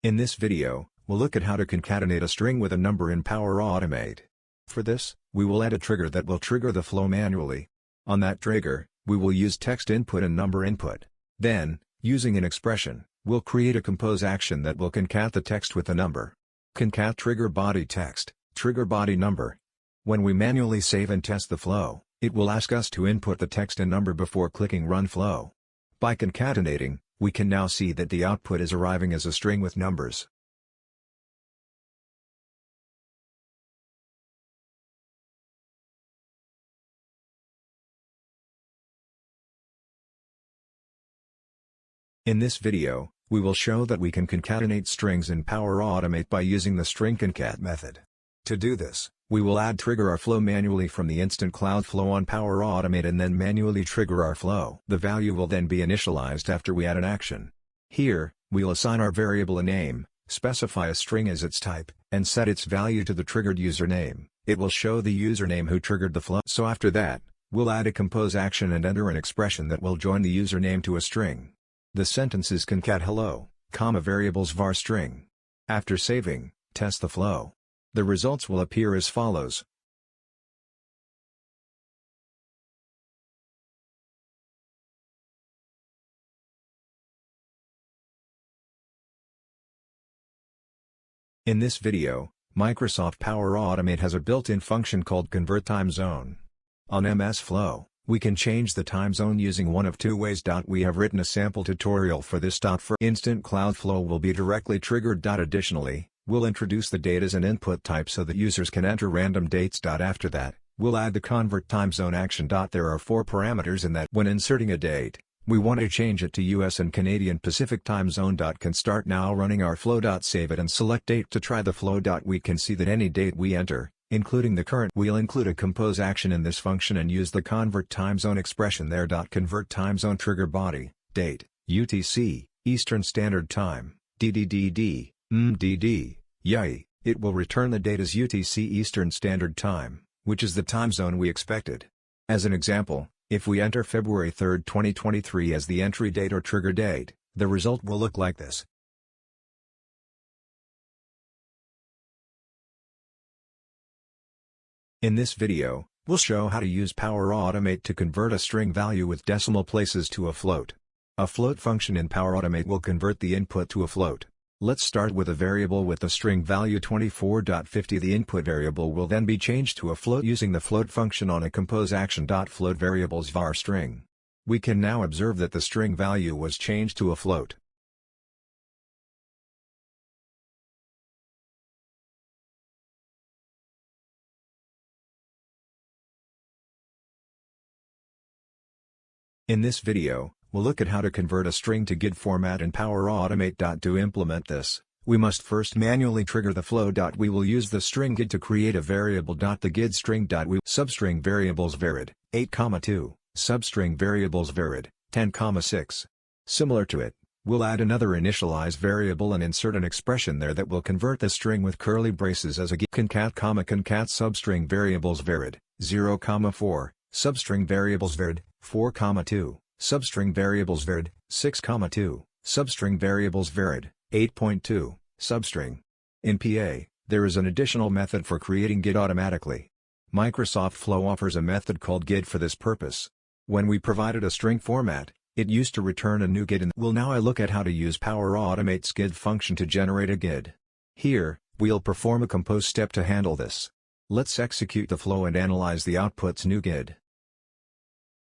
In this video, we'll look at how to concatenate a string with a number in Power Automate. For this, we will add a trigger that will trigger the flow manually. On that trigger, we will use text input and number input. Then, using an expression, we'll create a compose action that will concat the text with the number. Concat trigger body text, trigger body number. When we manually save and test the flow, it will ask us to input the text and number before clicking Run Flow. By concatenating, we can now see that the output is arriving as a string with numbers. In this video, we will show that we can concatenate strings in Power Automate by using the string concat method. To do this, we will trigger our flow manually from the instant cloud flow on Power Automate and then manually trigger our flow. The value will then be initialized after we add an action. Here, we'll assign our variable a name, specify a string as its type, and set its value to the triggered username. It will show the username who triggered the flow. So after that, we'll add a compose action and enter an expression that will join the username to a string. The sentence is concat hello, variables var string. After saving, test the flow. The results will appear as follows. In this video, Microsoft Power Automate has a built-in function called Convert Time Zone. On MS Flow, we can change the time zone using one of two ways. We have written a sample tutorial for this. For instant cloud flow will be directly triggered. Additionally, we'll introduce the date as an input type so that users can enter random dates. After that, we'll add the convert time zone action. There are 4 parameters in that. When inserting a date, we want to change it to US and Canadian Pacific time zone. Can start now running our flow. Save it and select date to try the flow. We can see that any date we enter, including the current. We'll include a compose action in this function and use the convert time zone expression there. Convert time zone trigger body, date, UTC, Eastern Standard Time, DDDD, MDD, YI. It will return the date as UTC Eastern Standard Time, which is the time zone we expected. As an example, if we enter February 3, 2023 as the entry date or trigger date, the result will look like this. In this video, we'll show how to use Power Automate to convert a string value with decimal places to a float. A float function in Power Automate will convert the input to a float. Let's start with a variable with the string value 24.50. The input variable will then be changed to a float using the float function on a compose action. Float variables var string. We can now observe that the string value was changed to a float. In this video, we'll look at how to convert a string to GUID format in Power Automate. To implement this, we must first manually trigger the flow. We will use the string GUID to create a variable. The GUID string. We substring variables varid, 8,2, substring variables varid, 10,6. Similar to it, we'll add another initialize variable and insert an expression there that will convert the string with curly braces as a GUID. Concat, substring variables varid, 0,4, substring variables varid, 4,2. Substring variables varid, 6,2, substring variables varid, 8.2, substring. In PA, there is an additional method for creating GUID automatically. Microsoft Flow offers a method called GUID for this purpose. When we provided a string format, it used to return a new GUID. We'll now look at how to use Power Automate's GUID function to generate a GUID. Here, we'll perform a compose step to handle this. Let's execute the flow and analyze the output's new GUID.